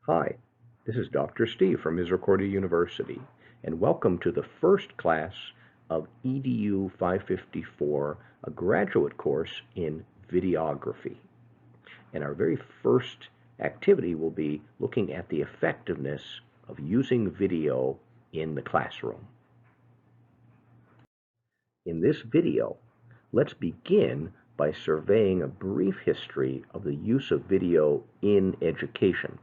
Hi, this is Dr. Steve from Misericordia University, and welcome to the first class of EDU554, a graduate course in videography. And our very first activity will be looking at the effectiveness of using video in the classroom. In this video, let's begin by surveying a brief history of the use of video in education.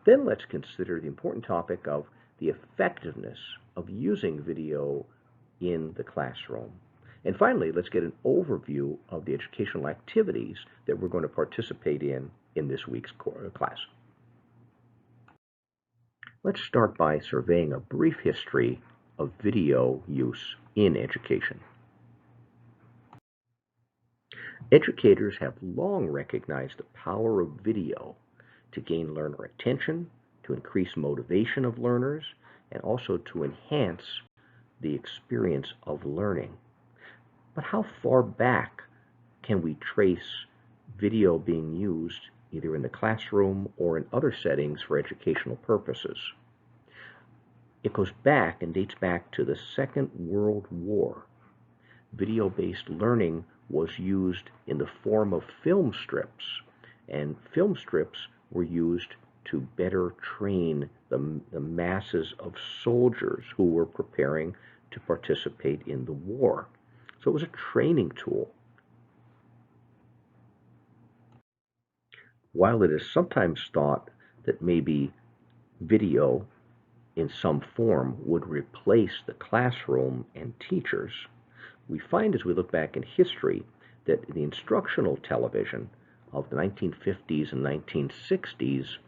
Then let's consider the important topic of the effectiveness of using video in the classroom. And finally, let's get an overview of the educational activities that we're going to participate in this week's class. Let's start by surveying a brief history of video use in education. Educators have long recognized the power of video to gain learner attention, to increase motivation of learners, and also to enhance the experience of learning. But how far back can we trace video being used either in the classroom or in other settings for educational purposes? It goes back and dates back to the Second World War. Video-based learning was used in the form of film strips, and film strips were used to better train the masses of soldiers who were preparing to participate in the war. So it was a training tool. While it is sometimes thought that maybe video in some form would replace the classroom and teachers, we find as we look back in history that the instructional television of the 1950s and 1960s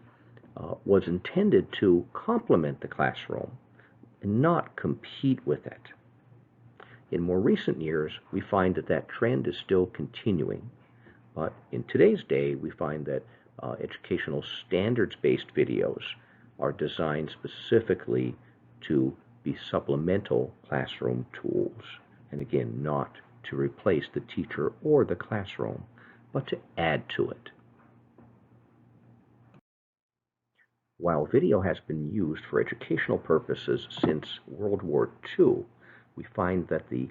was intended to complement the classroom and not compete with it. In more recent years, we find that that trend is still continuing, but in today's day, we find that educational standards-based videos are designed specifically to be supplemental classroom tools, and again, not to replace the teacher or the classroom, but to add to it. While video has been used for educational purposes since World War II, we find that the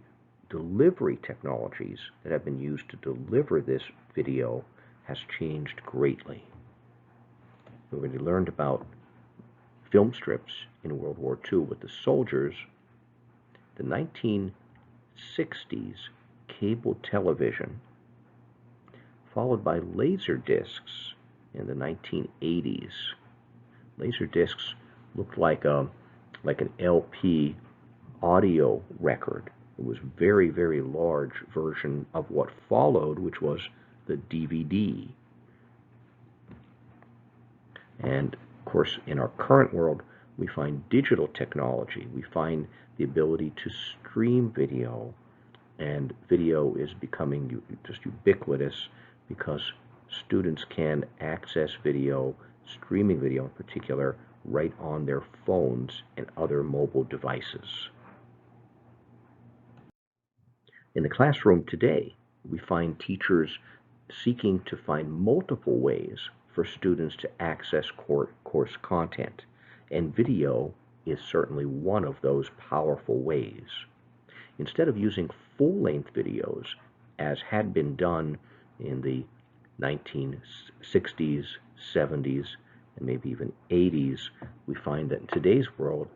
delivery technologies that have been used to deliver this video has changed greatly. We already learned about film strips in World War II with the soldiers. The 1960s cable television, followed by laser discs in the 1980s. Laser discs looked like an LP audio record. It was a very, very large version of what followed, which was the DVD. And of course, in our current world, we find digital technology. We find the ability to stream video, and video is becoming just ubiquitous because students can access video, streaming video in particular, right on their phones and other mobile devices. In the classroom today, we find teachers seeking to find multiple ways for students to access course content, and video is certainly one of those powerful ways. Instead of using full-length videos, as had been done in the 1960s, 70s, and maybe even 80s, we find that in today's world,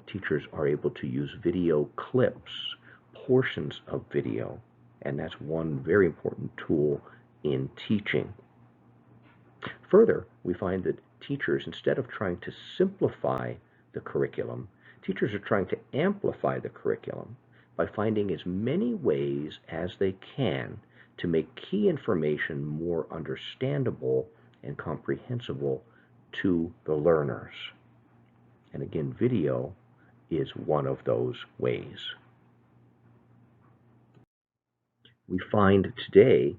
teachers are able to use video clips, portions of video, and that's one very important tool in teaching. Further, we find that teachers, instead of trying to simplify the curriculum, teachers are trying to amplify the curriculum by finding as many ways as they can to make key information more understandable and comprehensible to the learners. And again, video is one of those ways. We find today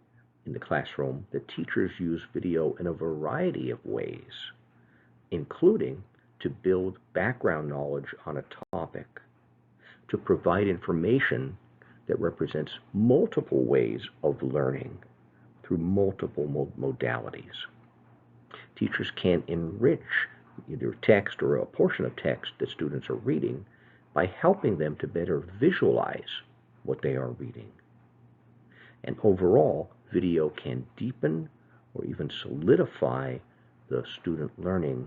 in the classroom that teachers use video in a variety of ways, including to build background knowledge on a topic, to provide information that represents multiple ways of learning through multiple modalities. Teachers can enrich either text or a portion of text that students are reading by helping them to better visualize what they are reading. And overall, video can deepen or even solidify the student learning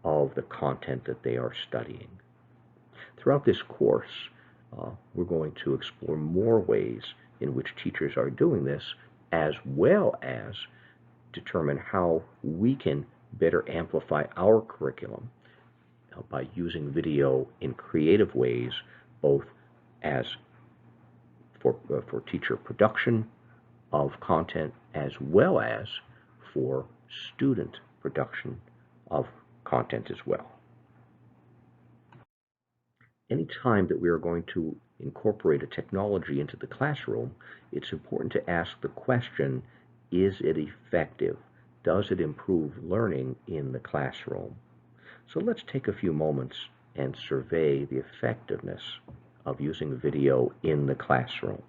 of the content that they are studying. Throughout this course, we're going to explore more ways in which teachers are doing this, as well as determine how we can better amplify our curriculum by using video in creative ways, both as for teacher production of content as well as for student production of content as well. Anytime that we are going to incorporate a technology into the classroom, it's important to ask the question, is it effective? Does it improve learning in the classroom? So let's take a few moments and survey the effectiveness of using video in the classroom.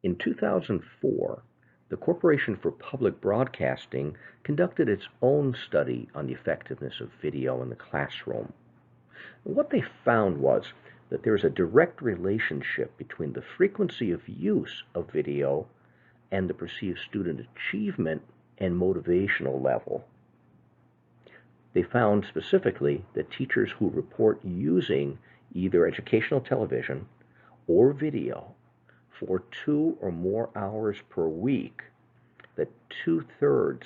In 2004, the Corporation for Public Broadcasting conducted its own study on the effectiveness of video in the classroom. And what they found was that there is a direct relationship between the frequency of use of video and the perceived student achievement and motivational level. They found specifically that teachers who report using either educational television or video for 2 or more hours per week, that 2/3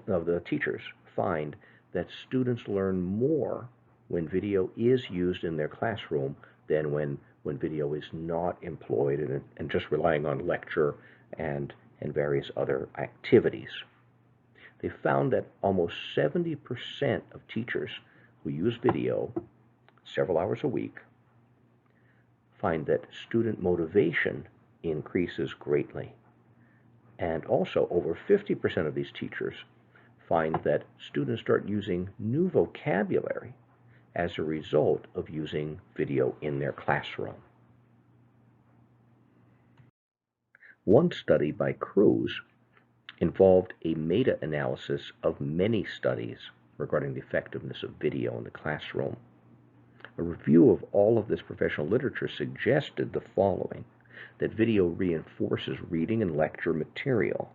of the teachers find that students learn more when video is used in their classroom than when video is not employed and just relying on lecture and various other activities. They found that almost 70% of teachers who use video several hours a week find that student motivation increases greatly. And also, over 50% of these teachers find that students start using new vocabulary as a result of using video in their classroom. One study by Cruz involved a meta-analysis of many studies regarding the effectiveness of video in the classroom. A review of all of this professional literature suggested the following: that video reinforces reading and lecture material,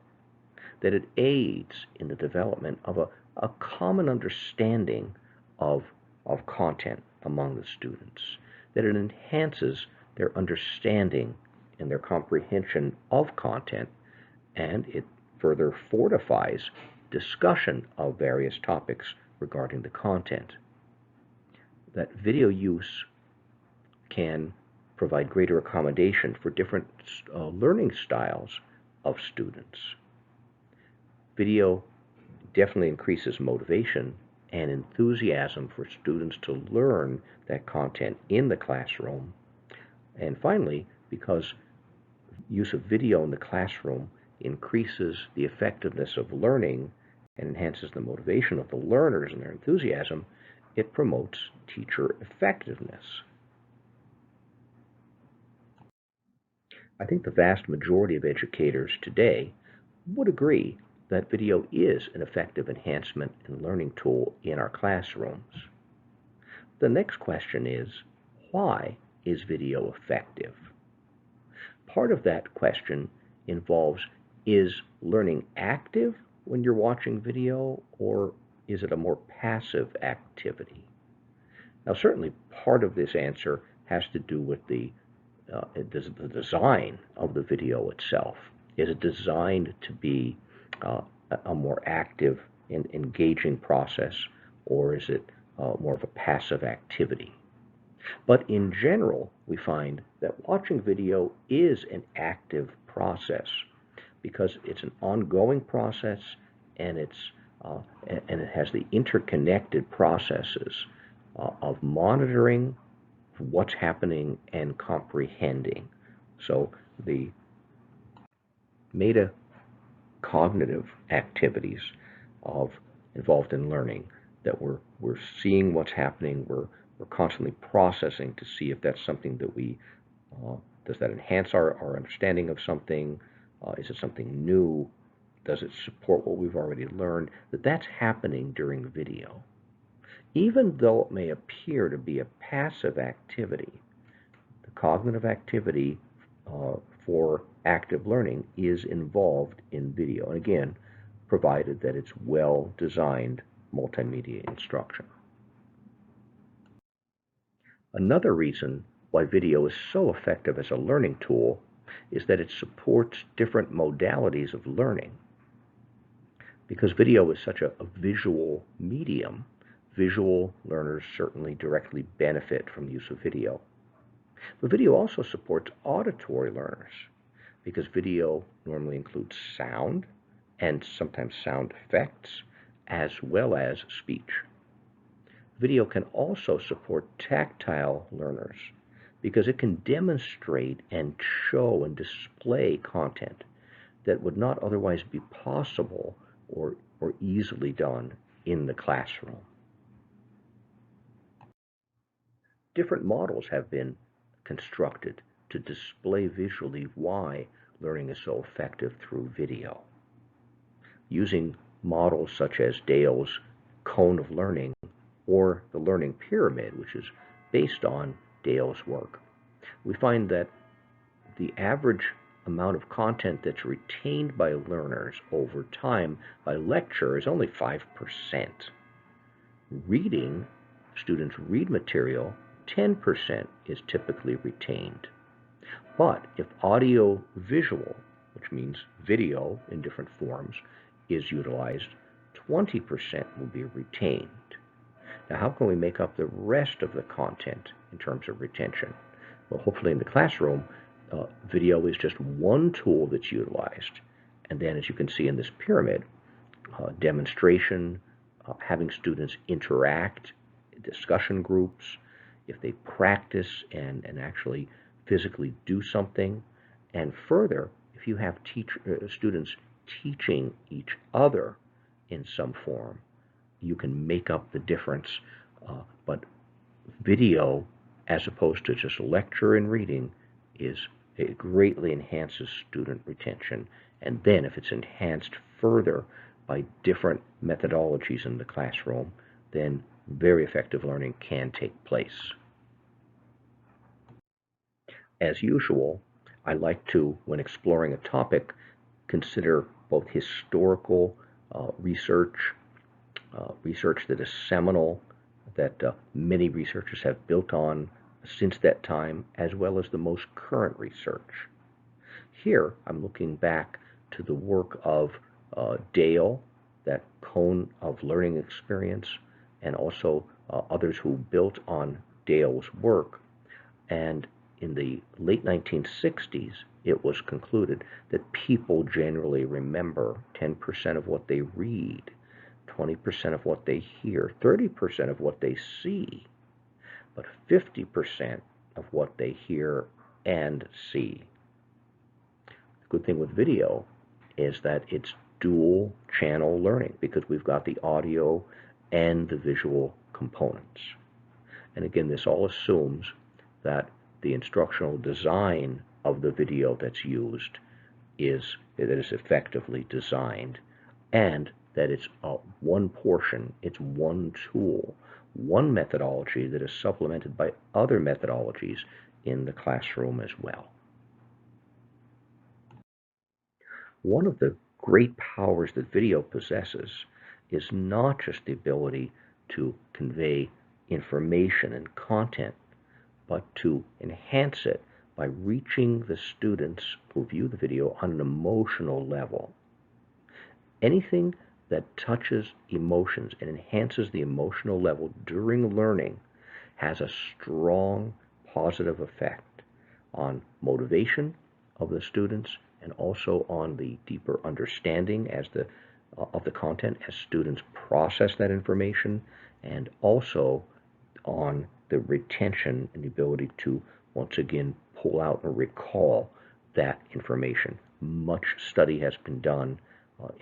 that it aids in the development of a common understanding of content among the students, that it enhances their understanding and their comprehension of content, and it further fortifies discussion of various topics regarding the content. That video use can provide greater accommodation for different learning styles of students. Video definitely increases motivation and enthusiasm for students to learn that content in the classroom. And finally, because use of video in the classroom increases the effectiveness of learning and enhances the motivation of the learners and their enthusiasm, it promotes teacher effectiveness. I think the vast majority of educators today would agree that video is an effective enhancement and learning tool in our classrooms. The next question is, why is video effective? Part of that question involves, is learning active when you're watching video, or is it a more passive activity? Now, certainly part of this answer has to do with the design of the video itself. Is it designed to be a more active and engaging process, or is it more of a passive activity? But in general, we find that watching video is an active process because it's an ongoing process, and it has the interconnected processes of monitoring what's happening and comprehending. So the metacognitive activities involved in learning, that we're seeing what's happening, we're constantly processing to see if that's something that does that enhance our understanding of something, is it something new, Does it support what we've already learned? That's happening during video. Even though it may appear to be a passive activity, the cognitive activity for active learning is involved in video. And again, provided that it's well-designed multimedia instruction. Another reason why video is so effective as a learning tool is that it supports different modalities of learning. Because video is such a visual medium, visual learners certainly directly benefit from the use of video. But video also supports auditory learners because video normally includes sound and sometimes sound effects as well as speech. Video can also support tactile learners because it can demonstrate and show and display content that would not otherwise be possible or easily done in the classroom. Different models have been constructed to display visually why learning is so effective through video. Using models such as Dale's cone of learning or the learning pyramid, which is based on Dale's work, we find that the average amount of content that's retained by learners over time by lecture is only 5%. Reading, students read material, 10% is typically retained. But if audio visual, which means video in different forms, is utilized, 20% will be retained. Now, how can we make up the rest of the content in terms of retention? Well, hopefully in the classroom, video is just one tool that's utilized. And then, as you can see in this pyramid, demonstration, having students interact, discussion groups, if they practice and actually physically do something, and further, if you have students teaching each other in some form, you can make up the difference. But video, as opposed to just lecture and reading, it greatly enhances student retention. And then if it's enhanced further by different methodologies in the classroom, then very effective learning can take place. As usual, I like to, when exploring a topic, consider both historical research that is seminal, that many researchers have built on since that time, as well as the most current research. Here, I'm looking back to the work of Dale, that cone of learning experience, and also others who built on Dale's work. And in the late 1960s, it was concluded that people generally remember 10% of what they read, 20% of what they hear, 30% of what they see, but 50% of what they hear and see. The good thing with video is that it's dual channel learning because we've got the audio and the visual components. And again, this all assumes that the instructional design of the video that's used is effectively designed, and that it's one portion, it's one tool, one methodology that is supplemented by other methodologies in the classroom as well. One of the great powers that video possesses is not just the ability to convey information and content, but to enhance it by reaching the students who view the video on an emotional level. Anything that touches emotions and enhances the emotional level during learning has a strong positive effect on motivation of the students and also on the deeper understanding of the content as students process that information, and also on the retention and the ability to once again pull out and recall that information. Much study has been done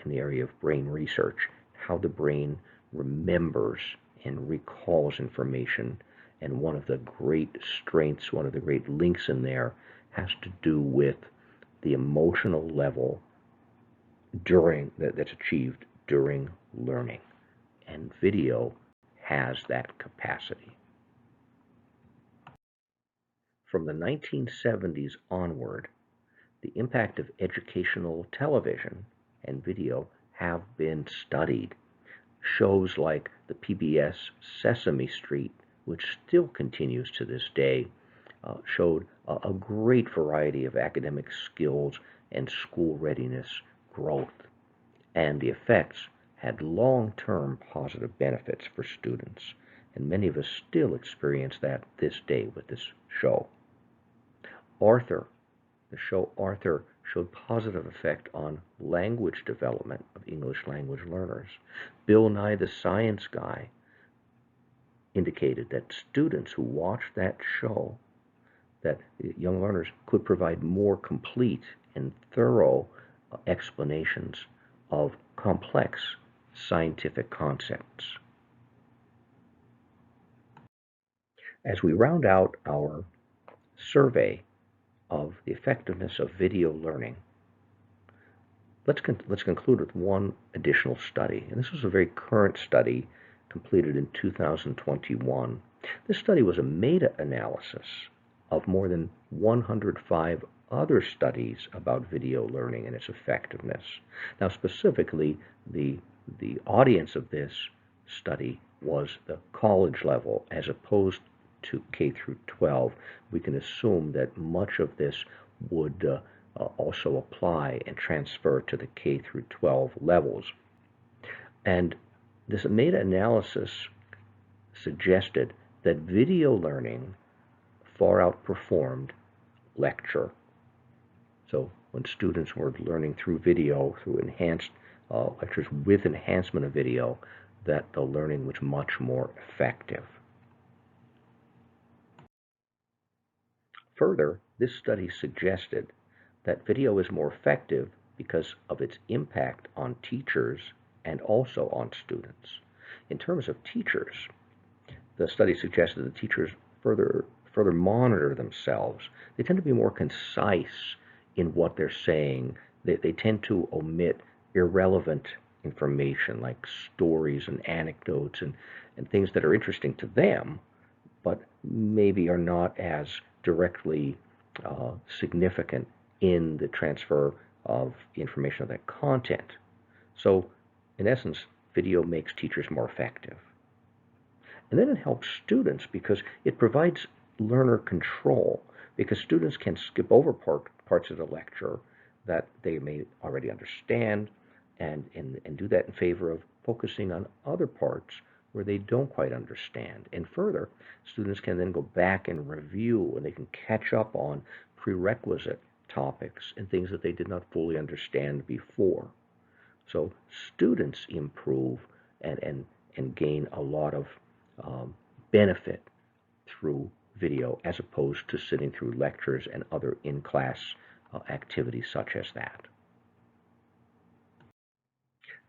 in the area of brain research, how the brain remembers and recalls information. And one of the great strengths, one of the great links in there has to do with the emotional level that's achieved during learning, and video has that capacity. From the 1970s onward, the impact of educational television and video have been studied. Shows like the PBS Sesame Street, which still continues to this day, showed a great variety of academic skills and school readiness growth, and the effects had long-term positive benefits for students, and many of us still experience that this day with this show. The show Arthur showed positive effect on language development of English language learners. Bill Nye the Science Guy indicated that students who watched that show, that young learners could provide more complete and thorough explanations of complex scientific concepts. As we round out our survey of the effectiveness of video learning, let's conclude with one additional study. And this was a very current study completed in 2021. This study was a meta-analysis of more than 105 other studies about video learning and its effectiveness. Now, specifically, the audience of this study was the college level as opposed to K through 12. We can assume that much of this would also apply and transfer to the K through 12 levels. And this meta-analysis suggested that video learning far outperformed lecture. So when students were learning through video, through enhanced lectures with enhancement of video, that the learning was much more effective. Further, this study suggested that video is more effective because of its impact on teachers and also on students. In terms of teachers, the study suggested that teachers further monitor themselves. They tend to be more concise in what they're saying. They tend to omit irrelevant information like stories and anecdotes and things that are interesting to them, but maybe are not as directly significant in the transfer of information of that content. So, in essence, video makes teachers more effective. And then it helps students because it provides learner control, because students can skip over parts of the lecture that they may already understand and do that in favor of focusing on other parts where they don't quite understand. And further, students can then go back and review, and they can catch up on prerequisite topics and things that they did not fully understand before. So students improve and gain a lot of benefit through video as opposed to sitting through lectures and other in-class activities such as that.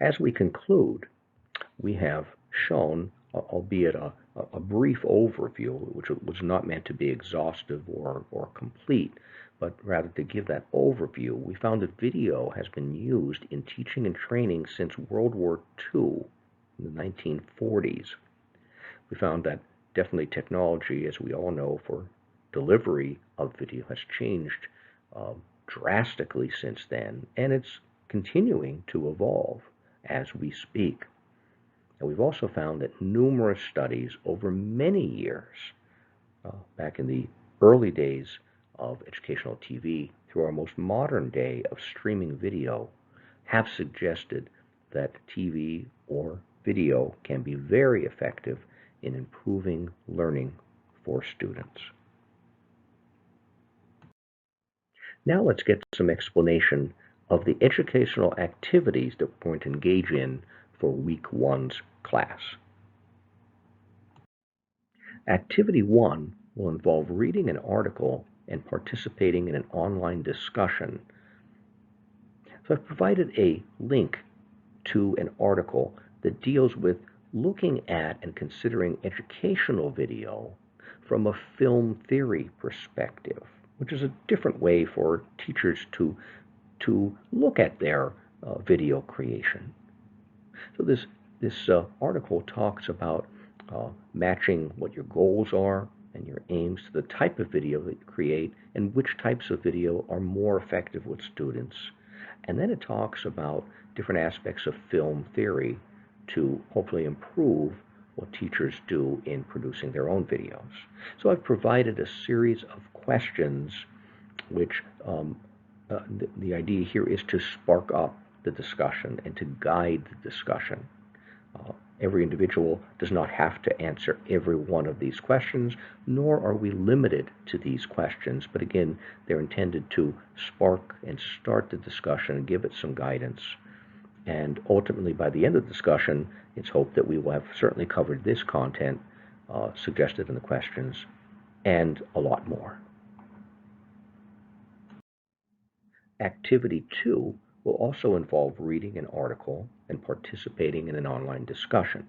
As we conclude, we have shown, albeit a brief overview, which was not meant to be exhaustive or complete, but rather to give that overview. We found that video has been used in teaching and training since World War II in the 1940s. We found that definitely technology, as we all know, for delivery of video has changed drastically since then, and it's continuing to evolve as we speak. And we've also found that numerous studies over many years, back in the early days of educational TV through our most modern day of streaming video, have suggested that TV or video can be very effective in improving learning for students. Now let's get some explanation of the educational activities that we're going to engage in for week 1's class. Activity 1 will involve reading an article and participating in an online discussion. So I've provided a link to an article that deals with looking at and considering educational video from a film theory perspective, which is a different way for teachers to look at their video creation. So this article talks about matching what your goals are and your aims to the type of video that you create and which types of video are more effective with students. And then it talks about different aspects of film theory to hopefully improve what teachers do in producing their own videos. So I've provided a series of questions which the idea here is to spark up the discussion and to guide the discussion. Every individual does not have to answer every one of these questions, nor are we limited to these questions, but again, they're intended to spark and start the discussion and give it some guidance. And ultimately, by the end of the discussion, it's hoped that we will have certainly covered this content suggested in the questions and a lot more. Activity 2 will also involve reading an article and participating in an online discussion.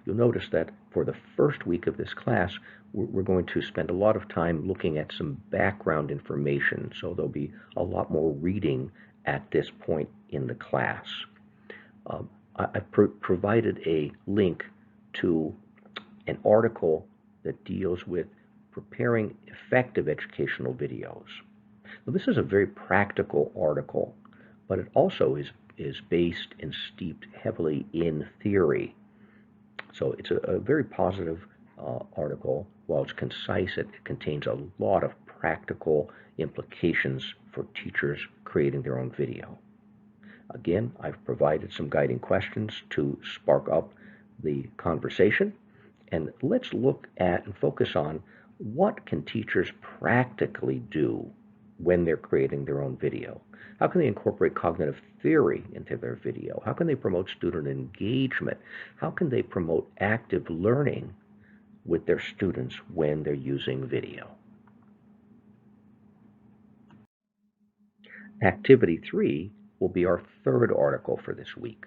You'll notice that for the first week of this class, we're going to spend a lot of time looking at some background information, so there'll be a lot more reading at this point in the class. I provided a link to an article that deals with preparing effective educational videos. Now, this is a very practical article, but it also is based and steeped heavily in theory. So it's a very positive article. While it's concise, it contains a lot of practical implications for teachers creating their own video. Again, I've provided some guiding questions to spark up the conversation. And let's look at and focus on what can teachers practically do when they're creating their own video. How can they incorporate cognitive theory into their video? How can they promote student engagement? How can they promote active learning with their students when they're using video? Activity 3 will be our third article for this week.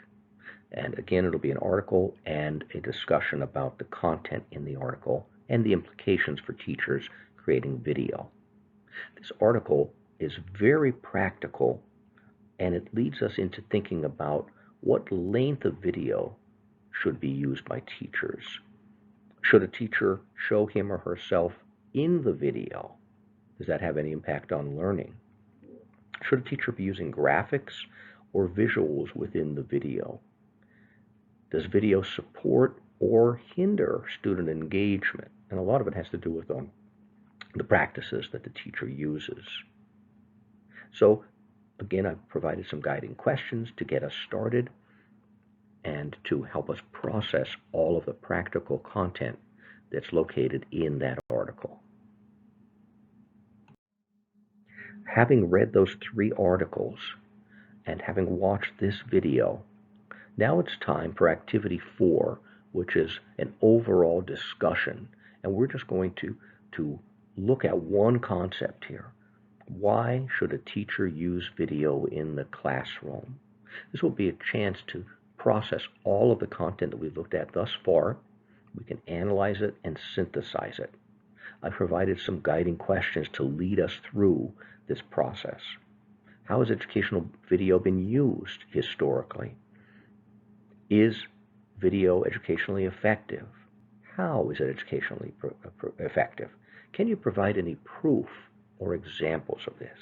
And again, it'll be an article and a discussion about the content in the article and the implications for teachers creating video. This article is very practical, and it leads us into thinking about what length of video should be used by teachers. Should a teacher show him or herself in the video? Does that have any impact on learning? Should a teacher be using graphics or visuals within the video? Does video support or hinder student engagement? And a lot of it has to do with the practices that the teacher uses. So again, I've provided some guiding questions to get us started and to help us process all of the practical content that's located in that article. Having read those 3 articles and having watched this video, now it's time for activity 4, which is an overall discussion. And we're just going to look at one concept here. Why should a teacher use video in the classroom? This will be a chance to process all of the content that we've looked at thus far. We can analyze it and synthesize it. I provided some guiding questions to lead us through this process. How has educational video been used historically? Is video educationally effective? How is it educationally effective? Can you provide any proof or examples of this?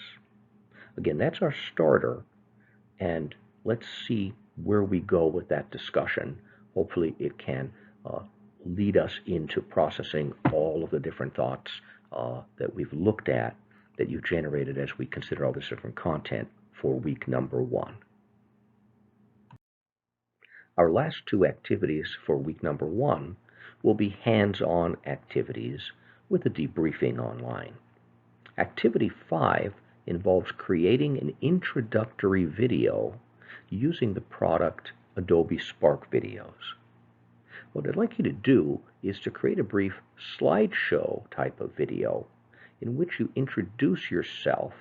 Again, that's our starter, and let's see where we go with that discussion. Hopefully it can lead us into processing all of the different thoughts that we've looked at, that you've generated as we consider all this different content for week number 1. Our last 2 activities for week number 1 will be hands-on activities with a debriefing online. Activity 5 involves creating an introductory video using the product Adobe Spark Videos. What I'd like you to do is to create a brief slideshow type of video in which you introduce yourself.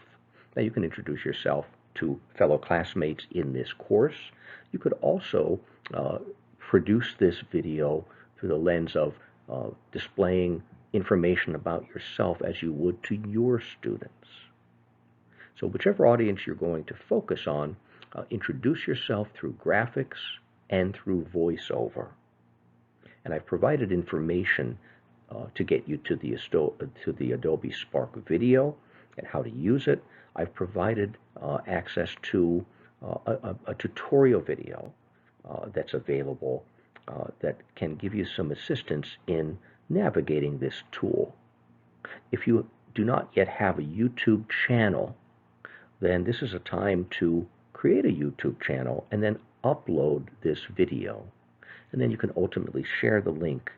Now, you can introduce yourself to fellow classmates in this course. You could also produce this video through the lens of displaying information about yourself as you would to your students. So whichever audience you're going to focus on, Introduce yourself through graphics and through voiceover. And I've provided information to get you to the Adobe Spark Video and how to use it. I've provided access to a tutorial video that's available that can give you some assistance in navigating this tool. If you do not yet have a YouTube channel, then this is a time to create a YouTube channel and then upload this video. And then you can ultimately share the link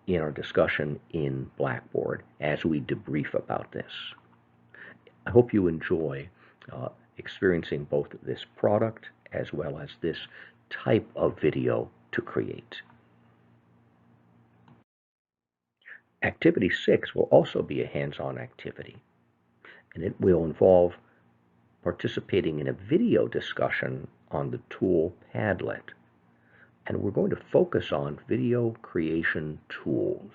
in our discussion in Blackboard as we debrief about this. I hope you enjoy experiencing both this product as well as this type of video to create. Activity 6 will also be a hands-on activity, and it will involve participating in a video discussion on the tool Padlet. And we're going to focus on video creation tools.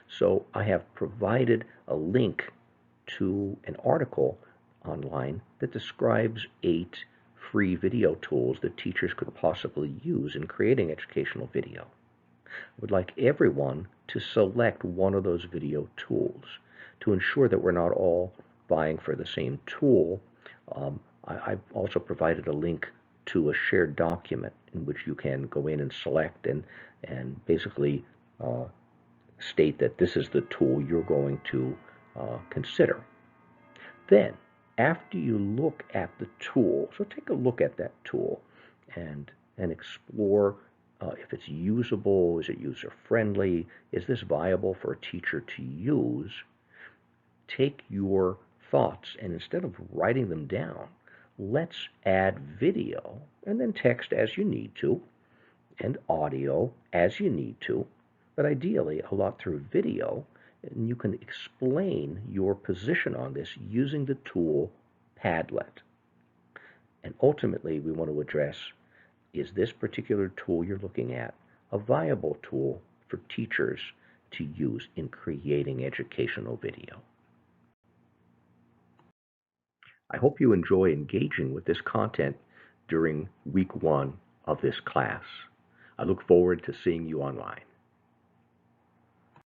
So I have provided a link to an article online that describes 8 free video tools that teachers could possibly use in creating educational video. I would like everyone to select one of those video tools to ensure that we're not all vying for the same tool. I've also provided a link to a shared document in which you can go in and select and basically state that this is the tool you're going to consider. Then, after you look at the tool, so take a look at that tool and explore if it's usable, is it user-friendly, is this viable for a teacher to use. Take your thoughts and instead of writing them down, let's add video and then text as you need to and audio as you need to, but ideally a lot through video, and you can explain your position on this using the tool Padlet. And ultimately we want to address, is this particular tool you're looking at a viable tool for teachers to use in creating educational video? I hope you enjoy engaging with this content during week 1 of this class. I look forward to seeing you online.